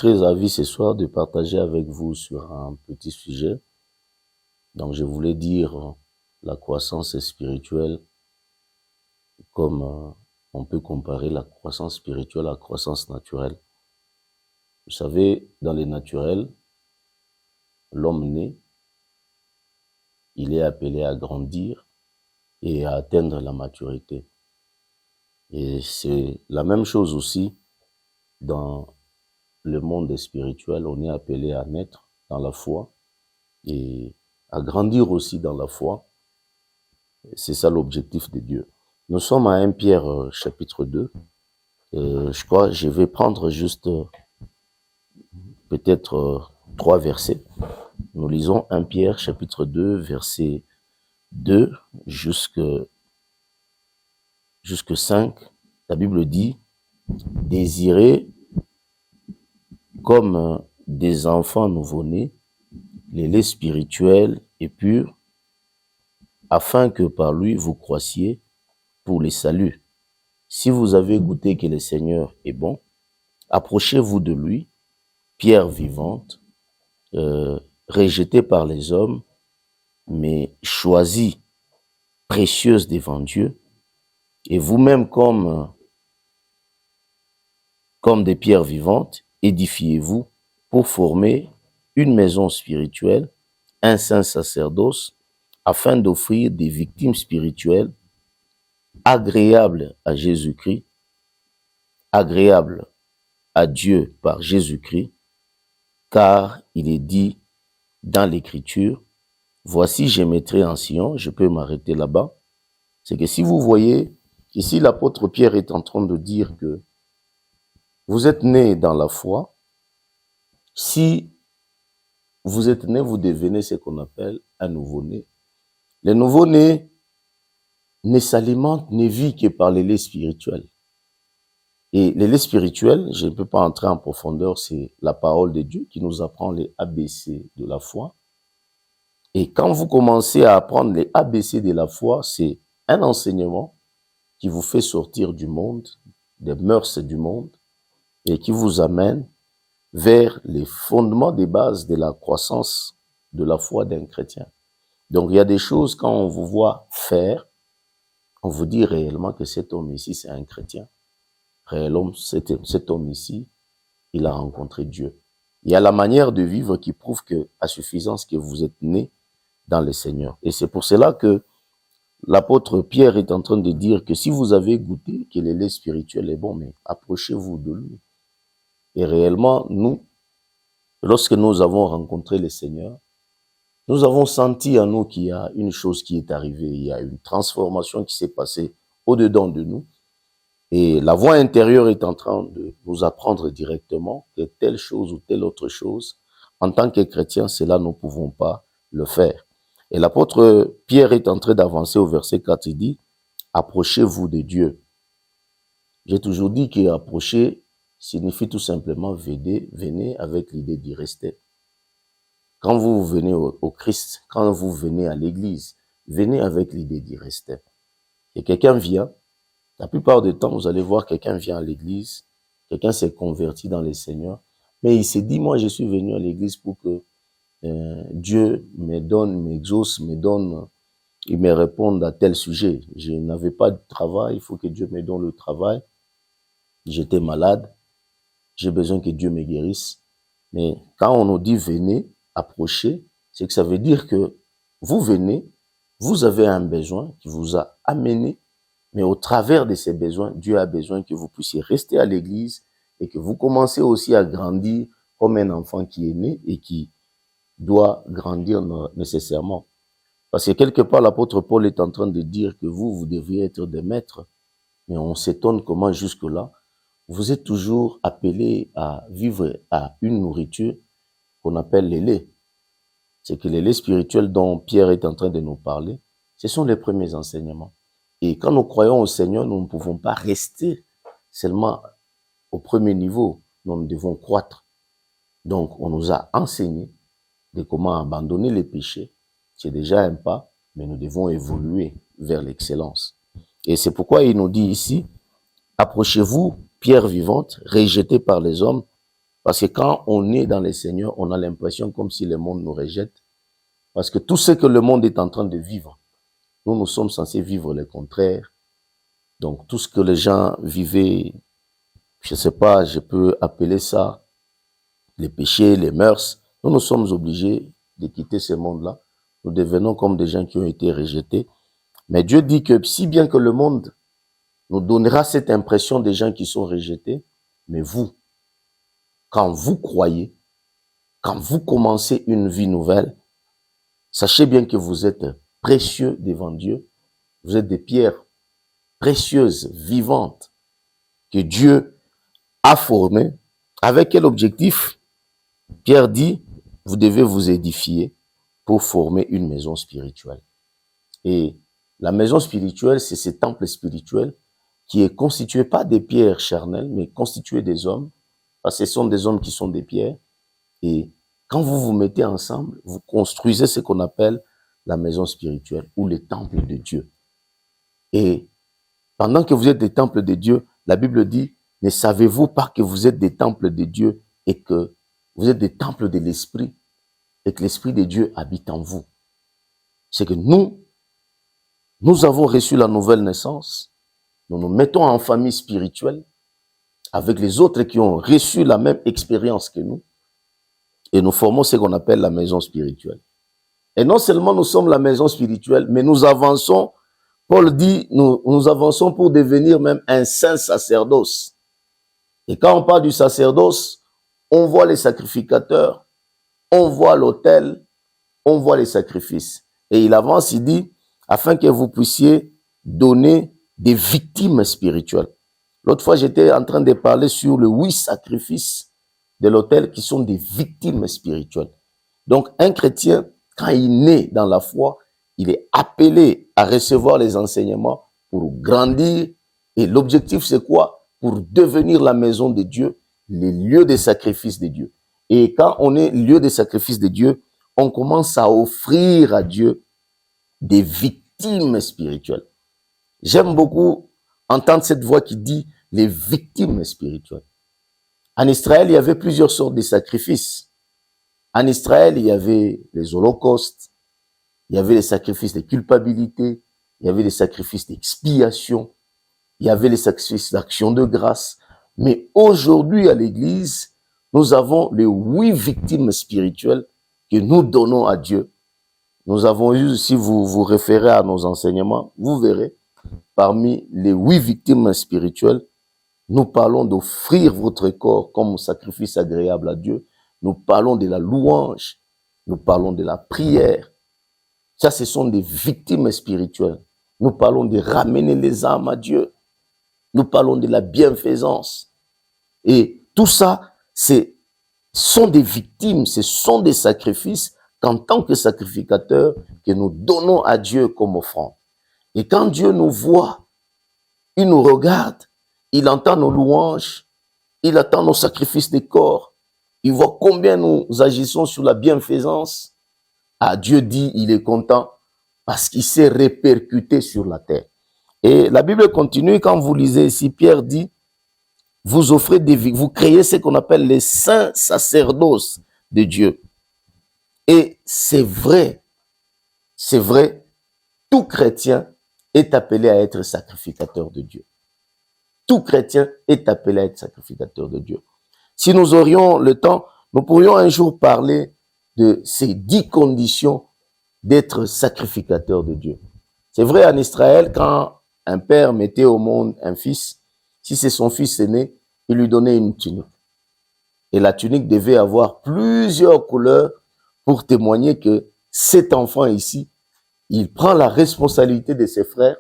très ravi ce soir de partager avec vous sur un petit sujet. Donc, je voulais dire la croissance spirituelle comme on peut comparer la croissance spirituelle à la croissance naturelle. Vous savez, dans les naturels, l'homme né, il est appelé à grandir et à atteindre la maturité. Et c'est la même chose aussi dans le monde spirituel. On est appelé à naître dans la foi et à grandir aussi dans la foi. C'est ça l'objectif de Dieu. Nous sommes à 1 Pierre chapitre 2. Je crois je vais prendre juste peut-être 3 versets. Nous lisons 1 Pierre chapitre 2, verset 2 jusque 5. La Bible dit « Désirez comme des enfants nouveau-nés les laits spirituels et purs, afin que par lui vous croissiez pour les saluts. Si vous avez goûté que le Seigneur est bon, approchez-vous de lui, pierre vivante, rejetée par les hommes, mais choisie, précieuse devant Dieu, et vous-même comme des pierres vivantes, édifiez-vous pour former une maison spirituelle, un saint sacerdoce, afin d'offrir des victimes spirituelles agréables à Jésus-Christ, agréables à Dieu par Jésus-Christ, car il est dit dans l'Écriture, « Voici, je mettrai en Sion », je peux m'arrêter là-bas. C'est que si vous voyez, ici l'apôtre Pierre est en train de dire que vous êtes né dans la foi. Si vous êtes né, vous devenez ce qu'on appelle un nouveau-né. Le nouveau-né ne s'alimente, ne vit que par les laits spirituels. Et les laits spirituels, je ne peux pas entrer en profondeur, c'est la parole de Dieu qui nous apprend les ABC de la foi. Et quand vous commencez à apprendre les ABC de la foi, c'est un enseignement qui vous fait sortir du monde, des mœurs du monde, et qui vous amène vers les fondements des bases de la croissance de la foi d'un chrétien. Donc, il y a des choses, quand on vous voit faire, on vous dit réellement que cet homme ici, c'est un chrétien. Réellement, cet homme ici, il a rencontré Dieu. Il y a la manière de vivre qui prouve que, à suffisance que vous êtes né dans le Seigneur. Et c'est pour cela que l'apôtre Pierre est en train de dire que si vous avez goûté que le lait spirituel est bon, mais approchez-vous de lui. Et réellement, nous, lorsque nous avons rencontré le Seigneur, nous avons senti en nous qu'il y a une chose qui est arrivée, il y a une transformation qui s'est passée au-dedans de nous. Et la voix intérieure est en train de nous apprendre directement que telle chose ou telle autre chose, en tant que chrétien, cela nous ne pouvons pas le faire. Et l'apôtre Pierre est en train d'avancer au verset 4, il dit « Approchez-vous de Dieu ». J'ai toujours dit qu'approcher signifie tout simplement venez avec l'idée d'y rester. Quand vous venez au Christ, quand vous venez à l'église, venez avec l'idée d'y rester. Et quelqu'un vient, la plupart du temps, vous allez voir quelqu'un vient à l'église, quelqu'un s'est converti dans le Seigneur, mais il s'est dit, moi je suis venu à l'église pour que Dieu me donne, m'exauce, me donne, il me réponde à tel sujet. Je n'avais pas de travail, il faut que Dieu me donne le travail. J'étais malade, j'ai besoin que Dieu me guérisse. Mais quand on nous dit venez, approchez, c'est que ça veut dire que vous venez, vous avez un besoin qui vous a amené, mais au travers de ces besoins, Dieu a besoin que vous puissiez rester à l'église et que vous commencez aussi à grandir comme un enfant qui est né et qui doit grandir nécessairement. Parce que quelque part, l'apôtre Paul est en train de dire que vous devriez être des maîtres, mais on s'étonne comment jusque-là, vous êtes toujours appelés à vivre à une nourriture qu'on appelle les laits. C'est que les laits spirituels dont Pierre est en train de nous parler, ce sont les premiers enseignements. Et quand nous croyons au Seigneur, nous ne pouvons pas rester seulement au premier niveau. Nous devons croître. Donc, on nous a enseigné de comment abandonner les péchés. C'est déjà un pas, mais nous devons évoluer vers l'excellence. Et c'est pourquoi il nous dit ici, approchez-vous, pierre vivante, rejetée par les hommes, Parce que quand on est dans le Seigneur, on a l'impression comme si le monde nous rejette. Parce que tout ce que le monde est en train de vivre, nous sommes censés vivre le contraire. Donc, tout ce que les gens vivaient, je sais pas, je peux appeler ça les péchés, les mœurs. Nous sommes obligés de quitter ce monde-là. Nous devenons comme des gens qui ont été rejetés. Mais Dieu dit que si bien que le monde nous donnera cette impression des gens qui sont rejetés, mais vous, quand vous croyez, quand vous commencez une vie nouvelle, sachez bien que vous êtes précieux devant Dieu. Vous êtes des pierres précieuses, vivantes, que Dieu a formées. Avec quel objectif? Pierre dit, vous devez vous édifier pour former une maison spirituelle. Et la maison spirituelle, c'est ce temple spirituel qui est constitué pas des pierres charnelles, mais constitué des hommes. Parce que ce sont des hommes qui sont des pierres. Et quand vous vous mettez ensemble, vous construisez ce qu'on appelle la maison spirituelle ou le temple de Dieu. Et pendant que vous êtes des temples de Dieu, la Bible dit, ne savez-vous pas que vous êtes des temples de Dieu et que vous êtes des temples de l'Esprit et que l'Esprit de Dieu habite en vous? C'est que nous avons reçu la nouvelle naissance, nous nous mettons en famille spirituelle avec les autres qui ont reçu la même expérience que nous et nous formons ce qu'on appelle la maison spirituelle. Et non seulement nous sommes la maison spirituelle, mais nous avançons. Paul dit, nous avançons pour devenir même un saint sacerdoce. Et quand on parle du sacerdoce, on voit les sacrificateurs, on voit l'autel, on voit les sacrifices. Et il avance, il dit, afin que vous puissiez donner des victimes spirituelles. L'autre fois, j'étais en train de parler sur les 8 sacrifices de l'autel qui sont des victimes spirituelles. Donc, un chrétien, quand il naît dans la foi, il est appelé à recevoir les enseignements pour grandir. Et l'objectif, c'est quoi? Pour devenir la maison de Dieu, les lieux de sacrifice de Dieu. Et quand on est lieu de sacrifice de Dieu, on commence à offrir à Dieu des victimes spirituelles. J'aime beaucoup entendre cette voix qui dit les victimes spirituelles. En Israël, il y avait plusieurs sortes de sacrifices. En Israël, il y avait les holocaustes, il y avait les sacrifices de culpabilité, il y avait les sacrifices d'expiation, il y avait les sacrifices d'action de grâce. Mais aujourd'hui, à l'Église, nous avons les 8 victimes spirituelles que nous donnons à Dieu. Nous avons eu, si vous vous référez à nos enseignements, vous verrez, parmi les 8 victimes spirituelles, nous parlons d'offrir votre corps comme sacrifice agréable à Dieu. Nous parlons de la louange. Nous parlons de la prière. Ça, ce sont des victimes spirituelles. Nous parlons de ramener les âmes à Dieu. Nous parlons de la bienfaisance. Et tout ça, sont des victimes, ce sont des sacrifices qu'en tant que sacrificateurs, que nous donnons à Dieu comme offrande. Et quand Dieu nous voit, il nous regarde, il entend nos louanges, il attend nos sacrifices de corps, il voit combien nous agissons sur la bienfaisance. Ah, Dieu dit, il est content parce qu'il s'est répercuté sur la terre. Et la Bible continue, quand vous lisez ici, Pierre dit, vous offrez vous créez ce qu'on appelle les saints sacerdoces de Dieu. Et c'est vrai, tout chrétien est appelé à être sacrificateur de Dieu. Tout chrétien est appelé à être sacrificateur de Dieu. Si nous aurions le temps, nous pourrions un jour parler de ces 10 conditions d'être sacrificateur de Dieu. C'est vrai, en Israël, quand un père mettait au monde un fils, si c'est son fils aîné, il lui donnait une tunique. Et la tunique devait avoir plusieurs couleurs pour témoigner que cet enfant ici, il prend la responsabilité de ses frères